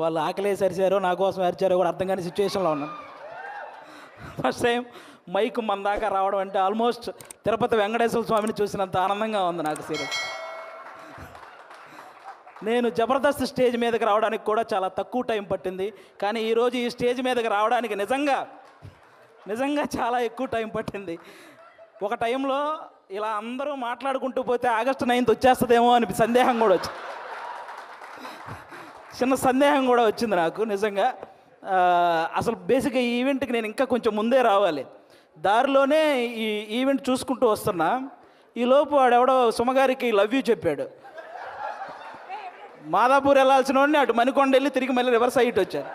వాళ్ళు ఆకలేసి అరిచారో నా కోసం అరిచారో కూడా అర్థం కాని సిచ్యువేషన్లో ఉన్నాను. ఫస్ట్ టైం మైక్ మన దాకా రావడం అంటే ఆల్మోస్ట్ తిరుపతి వెంకటేశ్వర స్వామిని చూసినంత ఆనందంగా ఉంది నాకు. సీరియస్, నేను జబర్దస్త్ స్టేజ్ మీదకి రావడానికి కూడా చాలా తక్కువ టైం పట్టింది, కానీ ఈరోజు ఈ స్టేజ్ మీదకి రావడానికి నిజంగా చాలా ఎక్కువ టైం పట్టింది. ఒక టైంలో ఇలా అందరూ మాట్లాడుకుంటూ పోతే ఆగస్టు 9th వచ్చేస్తుందేమో అని సందేహం కూడా వచ్చింది. చిన్న సందేహం కూడా వచ్చింది నాకు నిజంగా. అసలు బేసిక్గా ఈ ఈవెంట్కి నేను ఇంకా కొంచెం ముందే రావాలి. దారిలోనే ఈ ఈవెంట్ చూసుకుంటూ వస్తున్నా, ఈలోపు వాడెవడో సుమగారికి లవ్ యూ చెప్పాడు. మాదాపూర్ వెళ్ళాల్సిన వాడిని అటు మణికొండ వెళ్ళి తిరిగి మళ్ళీ రివర్స్ అయ్యి వచ్చారు.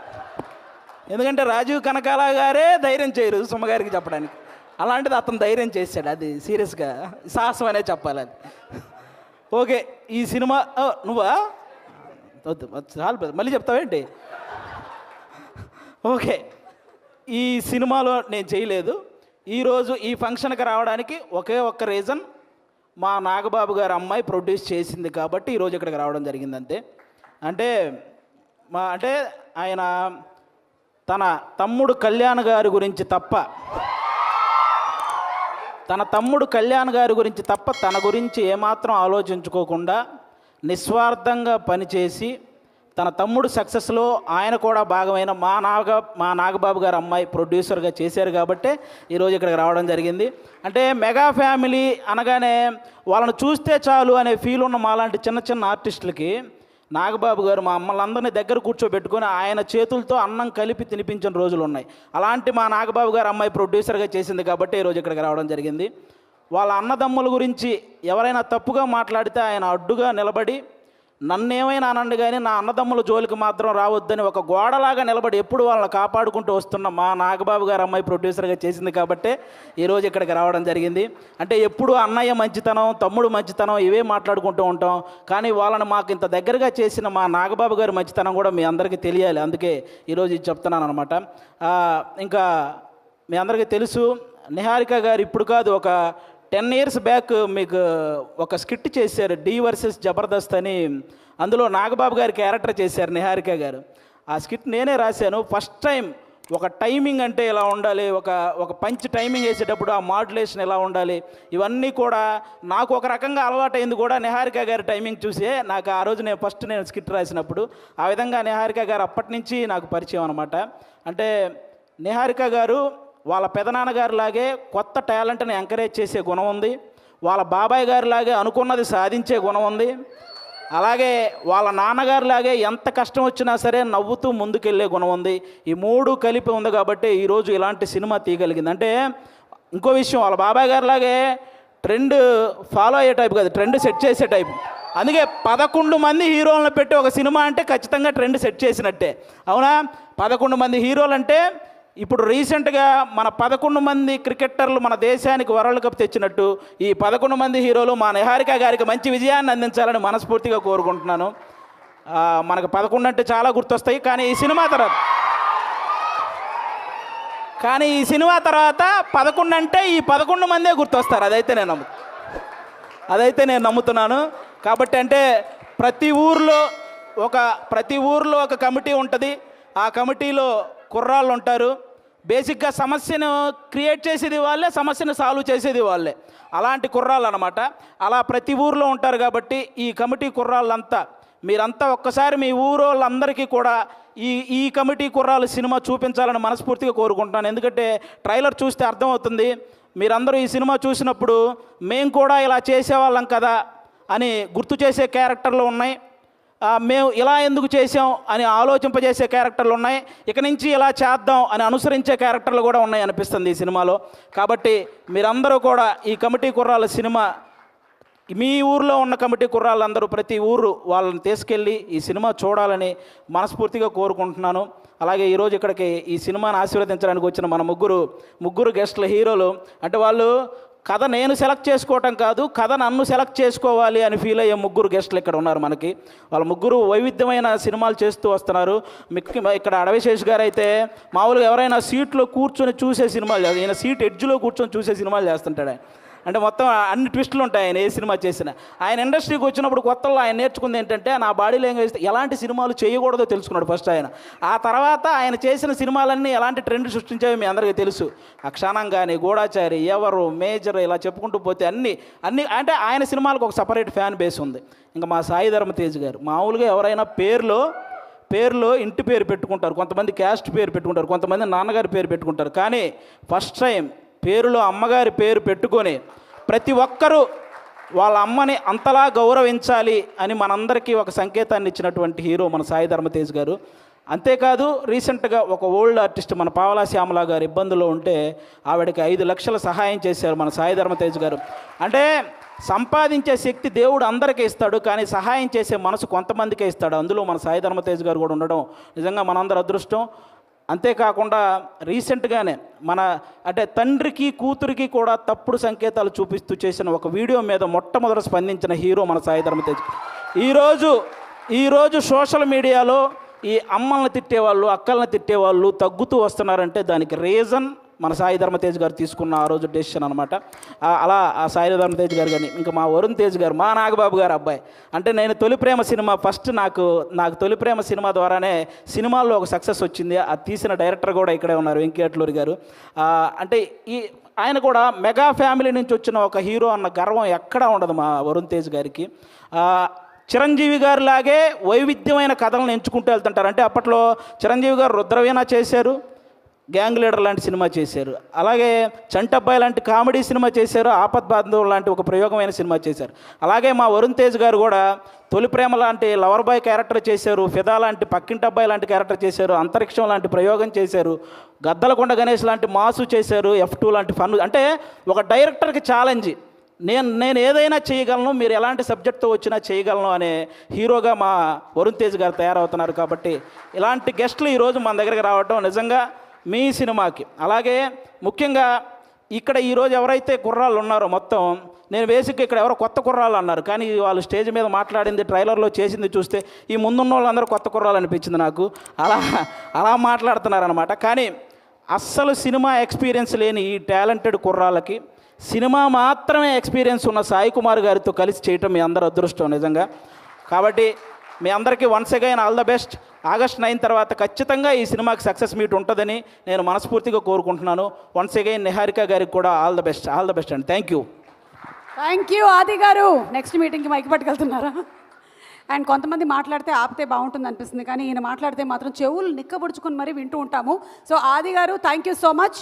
ఎందుకంటే రాజీవ్ కనకాల గారే ధైర్యం చేయరు సుమగారికి చెప్పడానికి, అలాంటిది అతను ధైర్యం చేశాడు. అది సీరియస్గా సాహసం అనే చెప్పాలి అది. ఓకే, ఈ సినిమా నువ్వా చాలు మళ్ళీ చెప్తావేంటి? ఓకే, ఈ సినిమాలో నేను చేయలేదు. ఈరోజు ఈ ఫంక్షన్కి రావడానికి ఒకే ఒక్క రీజన్, మా నాగబాబు గారు అమ్మాయి ప్రొడ్యూస్ చేసింది కాబట్టి ఈరోజు ఇక్కడికి రావడం జరిగింది అంతే. అంటే ఆయన తన తమ్ముడు కళ్యాణ్ గారి గురించి తప్ప తన గురించి ఏమాత్రం ఆలోచించుకోకుండా నిస్వార్థంగా పనిచేసి తన తమ్ముడు సక్సెస్లో ఆయన కూడా భాగమైన మా నాగబాబు గారు అమ్మాయి ప్రొడ్యూసర్గా చేశారు కాబట్టే ఈరోజు ఇక్కడికి రావడం జరిగింది. అంటే మెగా ఫ్యామిలీ అనగానే వాళ్ళని చూస్తే చాలు అనే ఫీల్ ఉన్న మాలాంటి చిన్న చిన్న ఆర్టిస్టులకి నాగబాబు గారు మా అమ్మలందరినీ దగ్గర కూర్చోబెట్టుకొని ఆయన చేతులతో అన్నం కలిపి తినిపించిన రోజులు ఉన్నాయి. అలాంటి మా నాగబాబు గారు అమ్మాయి ప్రొడ్యూసర్గా చేసింది కాబట్టి ఈరోజు ఇక్కడికి రావడం జరిగింది. వాళ్ళ అన్నదమ్ముల గురించి ఎవరైనా తప్పుగా మాట్లాడితే ఆయన అడ్డుగా నిలబడి నన్నేమైనా అనండి కానీ నా అన్నదమ్ముల జోలికి మాత్రం రావద్దని ఒక గోడలాగా నిలబడి ఎప్పుడు వాళ్ళని కాపాడుకుంటూ వస్తున్న మా నాగబాబు గారు అమ్మాయి ప్రొడ్యూసర్గా చేసింది కాబట్టే ఈరోజు ఇక్కడికి రావడం జరిగింది. అంటే ఎప్పుడు అన్నయ్య మంచితనం, తమ్ముడు మంచితనం ఇవే మాట్లాడుకుంటూ ఉంటాం, కానీ వాళ్ళని మాకు ఇంత దగ్గరగా చేసిన మా నాగబాబు గారి మంచితనం కూడా మీ అందరికీ తెలియాలి, అందుకే ఈరోజు ఇది చెప్తున్నాను అనమాట. ఇంకా మీ అందరికీ తెలుసు, నిహారిక గారు ఇప్పుడు కాదు ఒక 10 years బ్యాక్ మీకు ఒక స్కిట్ చేశారు, డి వర్సెస్ జబర్దస్త్ అని. అందులో నాగబాబు గారి క్యారెక్టర్ చేశారు నిహారిక గారు. ఆ స్కిట్ నేనే రాశాను. ఫస్ట్ టైం ఒక టైమింగ్ అంటే ఎలా ఉండాలి, ఒక పంచ్ టైమింగ్ వేసేటప్పుడు ఆ మాడ్యులేషన్ ఎలా ఉండాలి, ఇవన్నీ కూడా నాకు ఒక రకంగా అలవాటైంది కూడా నిహారిక గారి టైమింగ్ చూసే. నాకు ఆ రోజు నేను స్కిట్ రాసినప్పుడు ఆ విధంగా నిహారిక గారు అప్పటి నుంచి నాకు పరిచయం అనమాట. అంటే నిహారిక గారు వాళ్ళ పెదనాన్నగారి లాగే కొత్త టాలెంట్ని ఎంకరేజ్ చేసే గుణం ఉంది, వాళ్ళ బాబాయ్ గారి లాగే అనుకున్నది సాధించే గుణం ఉంది, అలాగే వాళ్ళ నాన్నగారి లాగే ఎంత కష్టం వచ్చినా సరే నవ్వుతూ ముందుకెళ్ళే గుణం ఉంది. ఈ మూడు కలిపి ఉంది కాబట్టి ఈరోజు ఇలాంటి సినిమా తీయగలిగింది. అంటే ఇంకో విషయం, వాళ్ళ బాబాయ్ గారి లాగే ట్రెండ్ ఫాలో అయ్యే టైప్ కాదు, ట్రెండ్ సెట్ చేసే టైప్. అందుకే 11 మంది హీరోలను పెట్టి ఒక సినిమా అంటే ఖచ్చితంగా ట్రెండ్ సెట్ చేసినట్టే, అవునా? 11 మంది హీరోలు అంటే ఇప్పుడు రీసెంట్గా మన 11 మంది క్రికెటర్లు మన దేశానికి వరల్డ్ కప్ తెచ్చినట్టు ఈ 11 మంది హీరోలు మా నిహారిక గారికి మంచి విజయాన్ని అందించాలని మనస్ఫూర్తిగా కోరుకుంటున్నాను. మనకు 11 అంటే చాలా గుర్తొస్తాయి, కానీ ఈ సినిమా తర్వాత 11 అంటే ఈ 11 మందే గుర్తొస్తారు. అదైతే నేను నమ్ముతున్నాను. కాబట్టి అంటే ప్రతి ఊర్లో ఒక కమిటీ ఉంటుంది, ఆ కమిటీలో కుర్రాళ్ళు ఉంటారు. బేసిక్గా సమస్యను క్రియేట్ చేసేది వాళ్ళే, సమస్యను సాల్వ్ చేసేది వాళ్ళే, అలాంటి కుర్రాళ్ళు అనమాట. అలా ప్రతి ఊర్లో ఉంటారు కాబట్టి ఈ కమిటీ కుర్రాళ్ళంతా మీరంతా ఒక్కసారి మీ ఊరోళ్ళందరికీ కూడా ఈ కమిటీ కుర్రాళ్ళు సినిమా చూపించాలని మనస్ఫూర్తిగా కోరుకుంటున్నాను. ఎందుకంటే ట్రైలర్ చూస్తే అర్థమవుతుంది, మీరందరూ ఈ సినిమా చూసినప్పుడు మేము కూడా ఇలా చేసేవాళ్ళం కదా అని గుర్తు చేసే క్యారెక్టర్లు ఉన్నాయి, మేము ఇలా ఎందుకు చేసాం అని ఆలోచింపజేసే క్యారెక్టర్లు ఉన్నాయి, ఇక నుంచి ఇలా చేద్దాం అని అనుసరించే క్యారెక్టర్లు కూడా ఉన్నాయి అనిపిస్తుంది ఈ సినిమాలో. కాబట్టి మీరందరూ కూడా ఈ కమిటీ కుర్రాళ్ళ సినిమా, మీ ఊర్లో ఉన్న కమిటీ కుర్రాళ్ళందరూ ప్రతి ఊరు వాళ్ళని తీసుకెళ్ళి ఈ సినిమా చూడాలని మనస్ఫూర్తిగా కోరుకుంటున్నాను. అలాగే ఈరోజు ఇక్కడికి ఈ సినిమాని ఆశీర్వదించడానికి వచ్చిన మన ముగ్గురు గెస్ట్ల హీరోలు, అంటే వాళ్ళు కథ నేను సెలెక్ట్ చేసుకోవటం కాదు, కథ నన్ను సెలెక్ట్ చేసుకోవాలి అని ఫీల్ అయ్యే 3 గెస్టులు ఇక్కడ ఉన్నారు మనకి. వాళ్ళ 3 వైవిధ్యమైన సినిమాలు చేస్తూ వస్తున్నారు. ఇక్కడ అడవిశేష్ గారు అయితే మామూలుగా ఎవరైనా సీట్లో కూర్చొని చూసే సినిమాలు, ఈయన సీట్ ఎడ్జ్లో కూర్చొని చూసే సినిమాలు చేస్తుంటాడు. అంటే మొత్తం అన్ని ట్విస్టులు ఉంటాయి ఆయన ఏ సినిమా చేసినా. ఆయన ఇండస్ట్రీకి వచ్చినప్పుడు కొత్తలో ఆయన నేర్చుకుంది ఏంటంటే నా బాడీ లాంగ్వేజ్ ఎలాంటి సినిమాలు చేయకూడదో తెలుసుకున్నాడు ఫస్ట్ ఆయన. ఆ తర్వాత ఆయన చేసిన సినిమాలన్నీ ఎలాంటి ట్రెండ్ సృష్టించాయో మీ అందరికీ తెలుసు. అక్షానం కానీ, గూఢాచారి, ఎవరు, మేజర్, ఇలా చెప్పుకుంటూ పోతే అన్ని అంటే ఆయన సినిమాలకు ఒక సపరేట్ ఫ్యాన్ బేస్ ఉంది. ఇంకా మా సాయి ధర్మ తేజ్ గారు మామూలుగా ఎవరైనా పేరులో ఇంటి పేరు పెట్టుకుంటారు, కొంతమంది క్యాస్ట్ పేరు పెట్టుకుంటారు, కొంతమంది నాన్నగారి పేరు పెట్టుకుంటారు. కానీ ఫస్ట్ టైం పేరులో అమ్మగారి పేరు పెట్టుకొని ప్రతి ఒక్కరూ వాళ్ళ అమ్మని అంతలా గౌరవించాలి అని మనందరికీ ఒక సంకేతాన్ని ఇచ్చినటువంటి హీరో మన సాయి ధర్మ తేజ్ గారు. అంతేకాదు రీసెంట్గా ఒక ఓల్డ్ ఆర్టిస్ట్ మన పావలా శ్యామల గారు ఇబ్బందుల్లో ఉంటే ఆవిడకి 5 లక్షల సహాయం చేశారు మన సాయి ధర్మ తేజ్ గారు. అంటే సంపాదించే శక్తి దేవుడు అందరికీ ఇస్తాడు, కానీ సహాయం చేసే మనసు కొంతమందికే ఇస్తాడు. అందులో మన సాయి ధర్మ తేజ్ గారు కూడా ఉండడం నిజంగా మనందరి అదృష్టం. అంతేకాకుండా రీసెంట్గానే అంటే తండ్రికి కూతురికి కూడా తప్పుడు సంకేతాలు చూపిస్తూ చేసిన ఒక వీడియో మీద మొట్టమొదట స్పందించిన హీరో మన సాయి ధర్మ తేజ్. ఈరోజు సోషల్ మీడియాలో ఈ అమ్మల్ని తిట్టేవాళ్ళు, అక్కల్ని తిట్టేవాళ్ళు తగ్గుతూ వస్తున్నారంటే దానికి రీజన్ మన సాయి ధర్మ తేజ్ గారు తీసుకున్న ఆ రోజు డెసిషన్ అనమాట. అలా ఆ సాయి ధర్మ తేజ్ గారు కానీ ఇంకా మా వరుణ్ తేజ్ గారు, మా నాగబాబు గారు అబ్బాయి. అంటే నేను తొలి ప్రేమ సినిమా ఫస్ట్ నాకు తొలి ప్రేమ సినిమా ద్వారానే సినిమాల్లో ఒక సక్సెస్ వచ్చింది. అది తీసిన డైరెక్టర్ కూడా ఇక్కడే ఉన్నారు, వెంకీ అట్లూరి గారు. అంటే ఆయన కూడా మెగా ఫ్యామిలీ నుంచి వచ్చిన ఒక హీరో అన్న గర్వం ఎక్కడా ఉండదు మా వరుణ్ తేజ్ గారికి. చిరంజీవి గారి లాగే వైవిధ్యమైన కథలను ఎంచుకుంటూ వెళ్తుంటారు. అంటే అప్పట్లో చిరంజీవి గారు రుద్రవీణ చేశారు, గ్యాంగ్ లీడర్ లాంటి సినిమా చేశారు, అలాగే చంటబ్బాయి లాంటి కామెడీ సినిమా చేశారు, ఆపద్బాంధవ్ లాంటి ఒక ప్రయోగమైన సినిమా చేశారు. అలాగే మా వరుణ్ తేజ్ గారు కూడా తొలి ప్రేమ లాంటి లవర్ బాయ్ క్యారెక్టర్ చేశారు, ఫిదా లాంటి పక్కింటబ్బాయి లాంటి క్యారెక్టర్ చేశారు, అంతరిక్షం లాంటి ప్రయోగం చేశారు, గద్దలకొండ గణేష్ లాంటి మాసు చేశారు, F2 లాంటి ఫన్. అంటే ఒక డైరెక్టర్కి ఛాలెంజ్, నేను ఏదైనా చేయగలను, మీరు ఎలాంటి సబ్జెక్ట్తో వచ్చినా చేయగలను అనే హీరోగా మా వరుణ్ తేజ్ గారు తయారవుతున్నారు. కాబట్టి ఇలాంటి గెస్టులు ఈరోజు మన దగ్గరికి రావడం నిజంగా మీ సినిమాకి, అలాగే ముఖ్యంగా ఇక్కడ ఈరోజు ఎవరైతే కుర్రాళ్ళు ఉన్నారో మొత్తం, నేను బేసిక్గా ఇక్కడ ఎవరో కొత్త కుర్రాళ్ళు అన్నారు, కానీ వాళ్ళు స్టేజ్ మీద మాట్లాడింది, ట్రైలర్లో చేసింది చూస్తే ఈ ముందున్న వాళ్ళందరూ కొత్త కుర్రాళ్ళు అనిపించింది నాకు. అలా మాట్లాడుతున్నారనమాట. కానీ అస్సలు సినిమా ఎక్స్పీరియన్స్ లేని ఈ టాలెంటెడ్ కుర్రాళ్ళకి సినిమా మాత్రమే ఎక్స్పీరియన్స్ ఉన్న సాయి కుమార్ గారితో కలిసి చేయటం మీ అందరూ అదృష్టం నిజంగా. కాబట్టి మీ అందరికీ once again all the best. August 9 తర్వాత ఖచ్చితంగా ఈ సినిమాకి సక్సెస్ మీట్ ఉంటుందని నేను మనస్ఫూర్తిగా కోరుకుంటున్నాను. వన్స్ అగైన్ నిహారిక గారికి కూడా ఆల్ ద బెస్ట్ అండి. థ్యాంక్ యూ ఆది గారు. నెక్స్ట్ మీటింగ్కి మైక్ పట్టుకెళ్తున్నారా? అండ్ కొంతమంది మాట్లాడితే ఆపితే బాగుంటుంది అనిపిస్తుంది, కానీ ఈయన మాట్లాడితే మాత్రం చెవులు నిక్కబుడుచుకొని మరీ వింటూ ఉంటాము. సో ఆది గారు, థ్యాంక్ యూ సో మచ్.